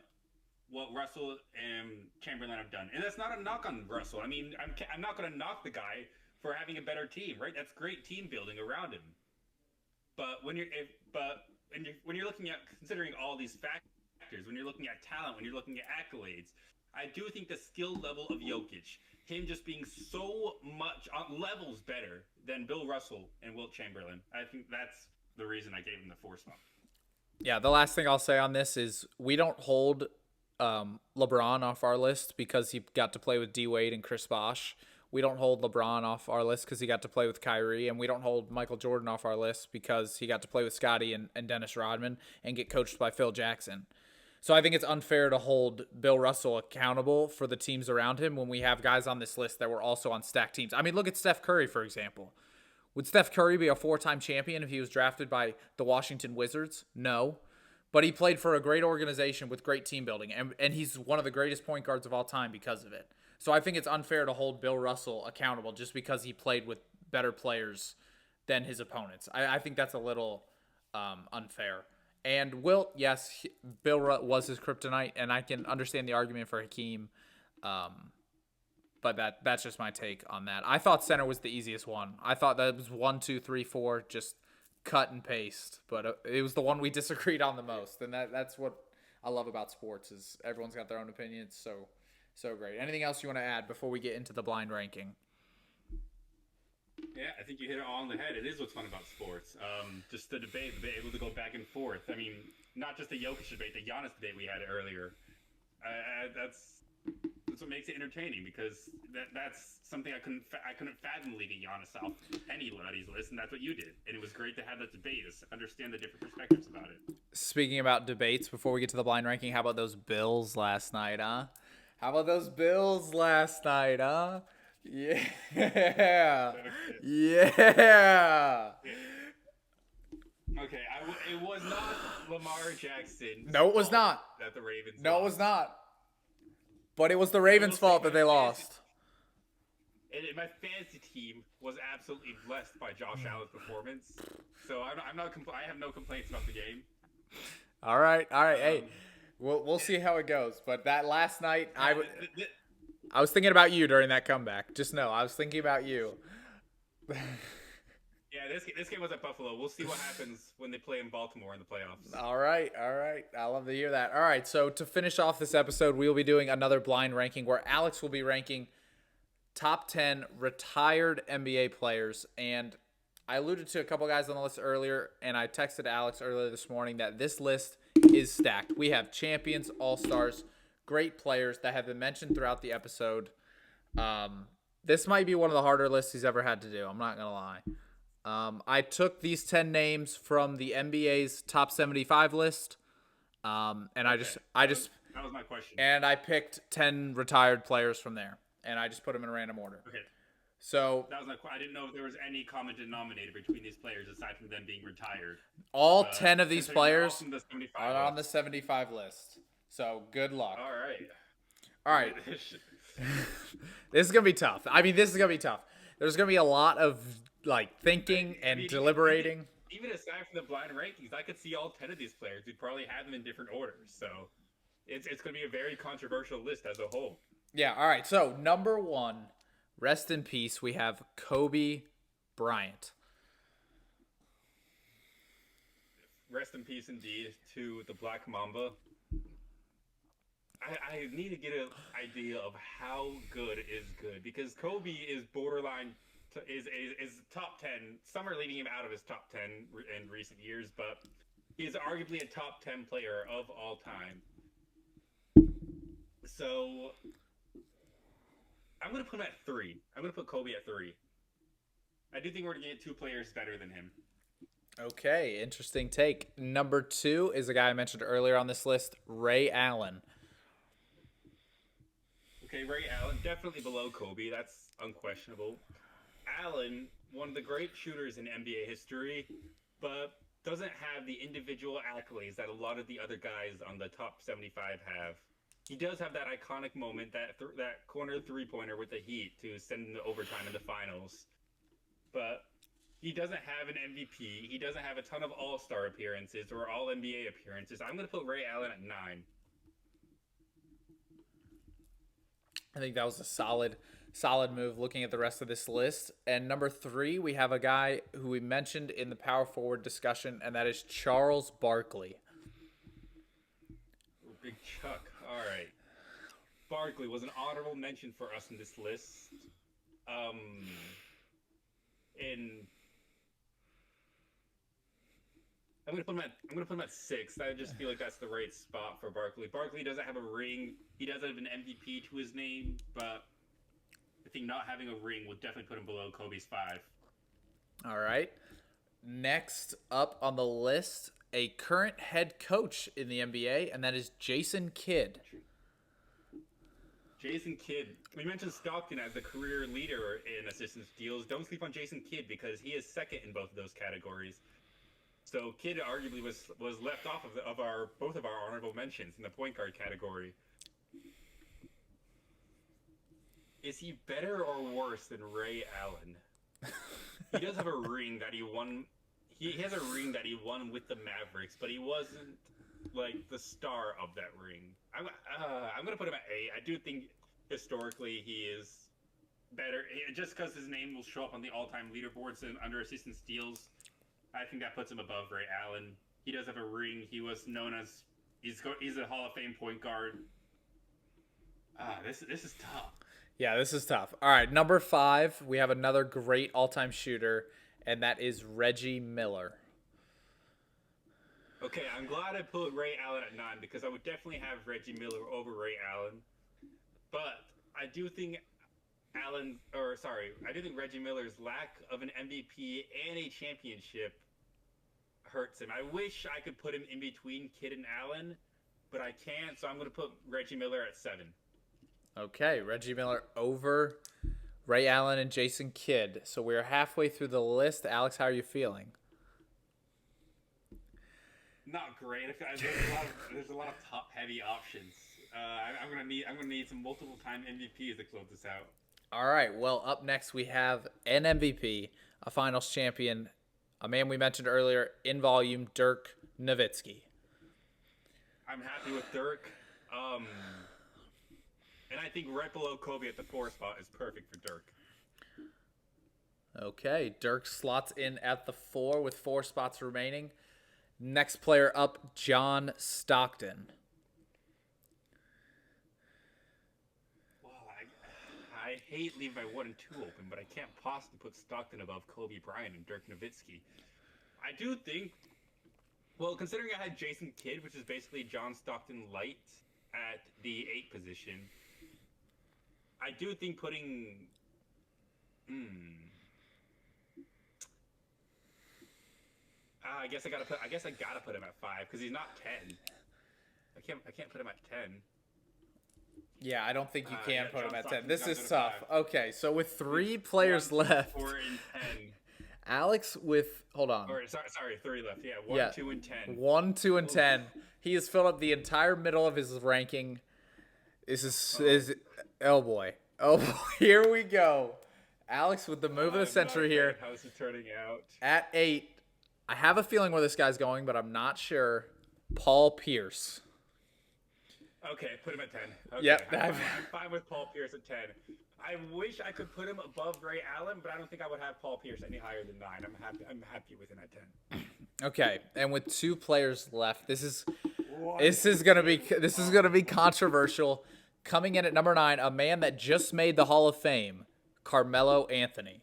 S1: what Russell and Chamberlain have done. And that's not a knock on Russell. I mean, I'm not going to knock the guy for having a better team, right? That's great team building around him. But when you're looking at considering all these factors, when you're looking at talent, when you're looking at accolades, I do think the skill level of Jokic, him just being so much on levels better than Bill Russell and Wilt Chamberlain, I think that's the reason I gave him the 4 spot.
S2: Yeah, the last thing I'll say on this is we don't hold LeBron off our list because he got to play with D Wade and Chris Bosh. We don't hold LeBron off our list because he got to play with Kyrie, and we don't hold Michael Jordan off our list because he got to play with Scottie and Dennis Rodman and get coached by Phil Jackson. So I think it's unfair to hold Bill Russell accountable for the teams around him when we have guys on this list that were also on stacked teams. I mean, look at Steph Curry, for example. Would Steph Curry be a 4-time champion if he was drafted by the Washington Wizards? No. But he played for a great organization with great team building, and he's one of the greatest point guards of all time because of it. So I think it's unfair to hold Bill Russell accountable just because he played with better players than his opponents. I think that's a little unfair. And Wilt, yes, Bill was his kryptonite, and I can understand the argument for Hakeem, but that's just my take on that. I thought center was the easiest one. I thought that was 1, 2, 3, 4, just cut and paste, but it was the one we disagreed on the most, and that's what I love about sports is everyone's got their own opinion. It's so great. Anything else you want to add before we get into the blind ranking?
S1: Yeah, I think you hit it all on the head. It is what's fun about sports. Just the debate, able to go back and forth. I mean, not just the Jokic debate, the Giannis debate we had earlier. That's what makes it entertaining because that's something I couldn't fathom leaving Giannis off anybody's list, and that's what you did. And it was great to have that debate, to understand the different perspectives about it.
S2: Speaking about debates, before we get to the blind ranking, how about those Bills last night, huh? How about those Bills last night, huh? Yeah. Yeah.
S1: Okay, it was not Lamar Jackson.
S2: No, it was not.
S1: That the Ravens
S2: No,
S1: lost.
S2: it was not. But it was the Ravens' fault that they lost.
S1: And my fantasy team was absolutely blessed by Josh Allen's performance. So I have no complaints about the game.
S2: All right. Hey, we'll see how it goes. But that last night, I was thinking about you during that comeback. Just know, I was thinking about you.
S1: Yeah, this game was at Buffalo. We'll see what happens when they play in Baltimore in the playoffs.
S2: All right. I love to hear that. All right, so to finish off this episode, we will be doing another blind ranking where Alex will be ranking top 10 retired NBA players. And I alluded to a couple guys on the list earlier, and I texted Alex earlier this morning that this list is stacked. We have champions, all-stars, great players that have been mentioned throughout the episode. This might be one of the harder lists he's ever had to do. I'm not going to lie. I took these 10 names from the NBA's top 75 list. And
S1: Okay, that was my question.
S2: I picked 10 retired players from there, and I just put them in random order.
S1: Okay,
S2: So
S1: that was I didn't know if there was any common denominator between these players aside from them being retired.
S2: all
S1: But
S2: 10 of these
S1: considering they're all
S2: players
S1: from the 75
S2: are on the
S1: list.
S2: 75 list. So good luck.
S1: All right.
S2: All right. This is going to be tough. I mean, this is going to be tough. There's going to be a lot of like thinking and deliberating.
S1: Even aside from the blind rankings, I could see all 10 of these players. We'd probably have them in different orders. So it's going to be a very controversial list as a whole.
S2: Yeah, all right. So, number 1, rest in peace, we have Kobe Bryant.
S1: Rest in peace indeed to the Black Mamba. I need to get an idea of how good is good, because Kobe is borderline is top 10. Some are leaving him out of his top 10 in recent years, but he is arguably a top 10 player of all time. So I'm going to put him at 3. I'm going to put Kobe at 3. I do think we're going to get 2 players better than him.
S2: Okay, interesting take. Number 2 is a guy I mentioned earlier on this list, Ray Allen.
S1: Okay, Ray Allen, definitely below Kobe. That's unquestionable. Allen, one of the great shooters in NBA history, but doesn't have the individual accolades that a lot of the other guys on the top 75 have. He does have that iconic moment, that corner three-pointer with the Heat to send them to overtime in the finals. But he doesn't have an MVP. He doesn't have a ton of All-Star appearances or All-NBA appearances. I'm going to put Ray Allen at 9.
S2: I think that was a solid move looking at the rest of this list. And number 3, we have a guy who we mentioned in the power forward discussion, and that is Charles Barkley.
S1: Big Chuck. All right. Barkley was an honorable mention for us in this list. I'm gonna put him at 6. I just feel like that's the right spot for Barkley. Barkley doesn't have a ring. He doesn't have an MVP to his name, but I think not having a ring would definitely put him below Kobe's 5.
S2: All right. Next up on the list, a current head coach in the NBA, and that is Jason Kidd.
S1: Jason Kidd. We mentioned Stockton as the career leader in assist steals. Don't sleep on Jason Kidd because he is second in both of those categories. So Kidd arguably was left off of both of our honorable mentions in the point guard category. Is he better or worse than Ray Allen? He does have a ring that he won. He has a ring that he won with the Mavericks, but he wasn't like the star of that ring. I'm gonna put him at 8. I do think historically he is better, just because his name will show up on the all-time leaderboards and under assist and steals. I think that puts him above Ray Allen. He does have a ring. He was known as he's a Hall of Fame point guard. This is tough.
S2: Yeah, this is tough. All right, number 5, we have another great all-time shooter, and that is Reggie Miller.
S1: Okay, I'm glad I put Ray Allen at 9 because I would definitely have Reggie Miller over Ray Allen. But I do think Reggie Miller's lack of an MVP and a championship hurts him. I wish I could put him in between Kidd and Allen, but I can't, so I'm going to put Reggie Miller at 7.
S2: Okay, Reggie Miller over Ray Allen and Jason Kidd. So we're halfway through the list. Alex, how are you feeling?
S1: Not great. There's a lot of top-heavy options. I'm gonna need some multiple-time MVPs to close this out.
S2: All right. Well, up next we have an MVP, a Finals champion, a man we mentioned earlier in volume, Dirk Nowitzki.
S1: I'm happy with Dirk. And I think right below Kobe at the 4 spot is perfect for Dirk.
S2: Okay, Dirk slots in at the 4 with 4 spots remaining. Next player up, John Stockton.
S1: Well, I hate leaving my 1 and 2 open, but I can't possibly put Stockton above Kobe Bryant and Dirk Nowitzki. I do think, well, considering I had Jason Kidd, which is basically John Stockton light at the 8 position, I do think putting... I guess I gotta put him at 5 because he's not 10. I can't put him at 10.
S2: Yeah, I don't think you can put him
S1: John
S2: at 10.
S1: Stockton's
S2: This
S1: gotta
S2: is
S1: go to
S2: tough.
S1: 5.
S2: Okay, so with 3 players
S1: 1, 2,
S2: left,
S1: 4, and 10.
S2: Alex with hold on.
S1: Or sorry, 3 left. Yeah, 1, 2, and 10.
S2: 1, 2, and 10. He has filled up the entire middle of his ranking. Oh boy. Oh boy. Here we go. Alex with the move of the century here.
S1: How's it turning out?
S2: At 8. I have a feeling where this guy's going, but I'm not sure. Paul Pierce.
S1: Okay, put him at 10. Okay,
S2: Yep.
S1: I'm fine with Paul Pierce at 10. I wish I could put him above Ray Allen, but I don't think I would have Paul Pierce any higher than 9. I'm happy with him at 10.
S2: Okay, and with 2 players left, this is gonna be controversial. Coming in at number 9, a man that just made the Hall of Fame, Carmelo Anthony.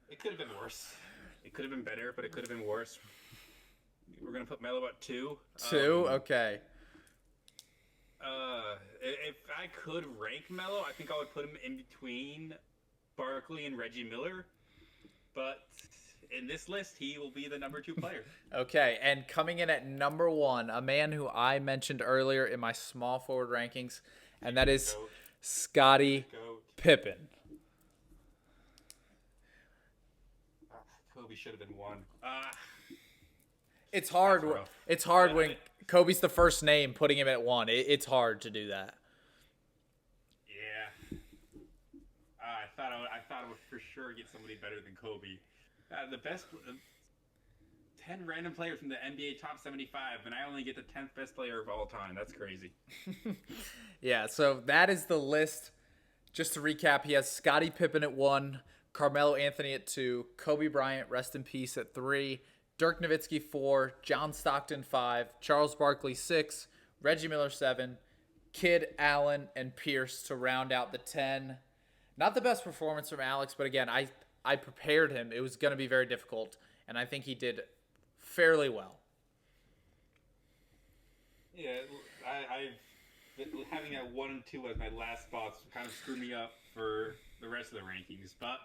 S1: It could have been worse. It could have been better, but it could have been worse. We're gonna put Melo at 2.
S2: 2, okay.
S1: If I could rank Melo, I think I would put him in between Barkley and Reggie Miller. But in this list, he will be the number 2 player.
S2: Okay, and coming in at number 1, a man who I mentioned earlier in my small forward rankings, and that is Scottie Pippen.
S1: Kobe should have been 1.
S2: It's hard. It's hard when Kobe's the first name, putting him at 1. It's hard to do that.
S1: Yeah. I thought I would for sure get somebody better than Kobe. The best 10 random players from the NBA top 75, and I only get the 10th best player of all time. That's crazy.
S2: Yeah, so that is the list. Just to recap, he has Scottie Pippen at 1, Carmelo Anthony at 2, Kobe Bryant, rest in peace, at 3, Dirk Nowitzki 4, John Stockton 5, Charles Barkley 6, Reggie Miller 7, Kidd, Allen, and Pierce to round out the 10. Not the best performance from Alex, but again, I prepared him. It was going to be very difficult, and I think he did fairly well.
S1: Yeah, having that 1 and 2 as my last spots kind of screwed me up for the rest of the rankings, but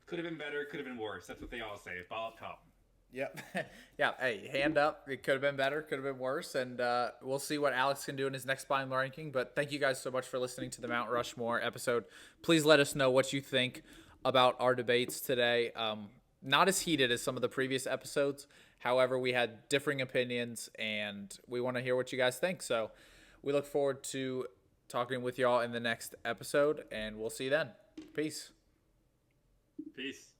S1: could have been better, could have been worse. That's what they all say. Ball up top.
S2: Yep. Yeah. Hey, hand up. It could have been better, could have been worse, and we'll see what Alex can do in his next final ranking. But thank you guys so much for listening to the Mount Rushmore episode. Please let us know what you think about our debates today. Not as heated as some of the previous episodes. However, we had differing opinions, and we want to hear what you guys think. So we look forward to talking with y'all in the next episode, and we'll see you then. Peace.
S1: Peace.